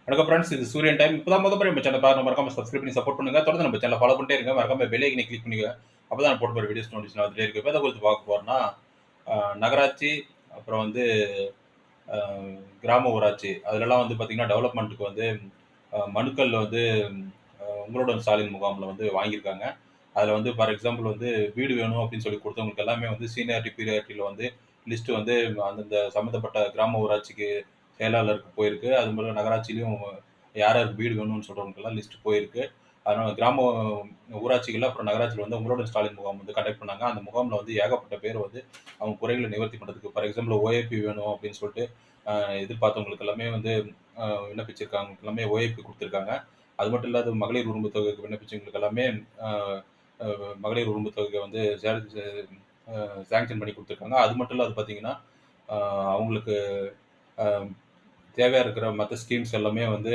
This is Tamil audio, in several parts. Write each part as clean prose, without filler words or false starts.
வணக்கம் ஃப்ரெண்ட்ஸ், இது சூரியன் டைம். இப்பதான் முறை நம்ம சேனல் பாருங்க, மறக்காம சப்ஸ்கிரைப் பண்ணி சப்போர்ட் பண்ணுங்க. தொடர்ந்து நம்ம சேனல் ஃபாலோ பண்ணிட்டே இருங்க. மறக்காம பெல் ஐக்கனை கிளிக் பண்ணுங்க. அப்பதான் நான் போட்டு போற வீடியோஸ் நோட்டிஃபிகேஷன் வந்துட்டே இருக்கு. இப்ப எத குறித்து பார்க்க போறோம்னா, நகராட்சி, அப்புறம் வந்து அ கிராம ஊராட்சி அதுலலாம் வந்து பார்த்தீங்கன்னா, டெவலப்மெண்ட்டுக்கு வந்து மனுக்கள் வந்து உங்களோட ஸ்டாலின் முகாம்ல வந்து வாங்கியிருக்காங்க. அதுல வந்து ஃபார் எக்ஸாம்பிள் வந்து வீடு வேணும் அப்படின்னு சொல்லி குடுத்தவங்களுக்கு எல்லாமே வந்து சீனியாரிட்டி, பீரியாரிட்டில வந்து லிஸ்ட் வந்து அந்தந்த சம்மந்தப்பட்ட கிராம ஊராட்சிக்கு செயலாளருக்கு போயிருக்கு. அது போல நகராட்சியிலயும் யார் யாருக்கு வீடு வேணும்னு சொல்றவங்களுக்கெல்லாம் லிஸ்ட் போயிருக்கு. அதனால கிராம ஊராட்சிகள்ல அப்புறம் நகராட்சியில வந்து உங்களோட ஸ்டாலின் முகாம் வந்து கண்டக்ட் பண்ணாங்க. அந்த முகாம்ல வந்து ஏகப்பட்ட பேர் வந்து அவங்க குறைகள நிவர்த்தி பண்றதுக்கு ஃபார் எக்ஸாம்பிள் ஓஏபி வேணும் அப்படின்னு சொல்லிட்டு அ எதிர்பார்த்தவங்களுக்கு எல்லாமே வந்து விண்ணப்பிச்சிருக்காங்க. எல்லாமே ஓஏபி குடுத்துருக்காங்க. அது மட்டும் இல்லாத மகளிர் உரிமை தொகைக்கு விண்ணப்பிச்சவங்களுக்கு எல்லாமே அ அ மகளிர் உரிமை தொகை வந்து சாங்ஷன் பண்ணி குடுத்துருக்காங்க. அது மட்டும் இல்லாது பார்த்தீங்கன்னா, அ அவங்களுக்கு அ தேவையா இருக்கிற மத்த ஸ்கீம்ஸ் எல்லாமே வந்து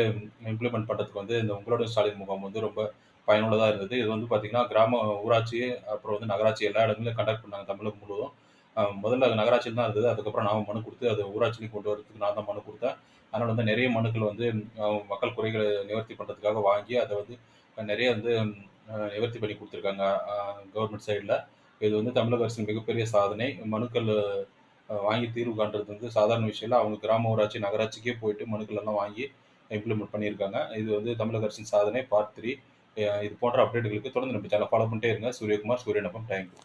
இம்ப்ளிமெண்ட் பண்றதுக்கு வந்து இந்த உங்களோட ஸ்டாலின் முகாம் வந்து ரொம்ப பயனுள்ளதா இருந்தது. இது வந்து பார்த்தீங்கன்னா, கிராம ஊராட்சி, அப்புறம் வந்து நகராட்சி எல்லா இடங்களிலும் கண்டக்ட் பண்ணாங்க தமிழகம் முழுவதும். முதல்ல அது நகராட்சியில தான் இருந்தது. அதுக்கப்புறம் நான் மனு குடுத்து அத ஊராட்சியிலும் கொண்டு வரதுக்கு நான் தான் மனு குடுத்தேன். அதனால வந்து நெறைய மனுக்கள் வந்து மக்கள் குறைகள நிவர்த்தி பண்றதுக்காக வாங்கி, அத வந்து நெறைய வந்து நிவர்த்தி பண்ணி குடுத்துருக்காங்க கவர்மெண்ட் சைட்ல. இது வந்து தமிழக அரசின் மிகப்பெரிய சாதனை. மனுக்கள் வாங்கி தீர்வு காண்றது வந்து சாதாரண விஷயம் இல்ல. அவங்க கிராம ஊராட்சி, நகராட்சிக்கே போயிட்டு மனுக்கள் எல்லாம் வாங்கி இம்ப்ளிமெண்ட் பண்ணியிருக்காங்க. இது வந்து தமிழக அரசின் சாதனை பார்ட் 3. இது போன்ற அப்டேட்டுகளுக்கு தொடர்ந்து நம்ம சேனல ஃபாலோ பண்ணிட்டே இருங்க. சூரியகுமார், சூரியன் எஃப்எம். Thank you.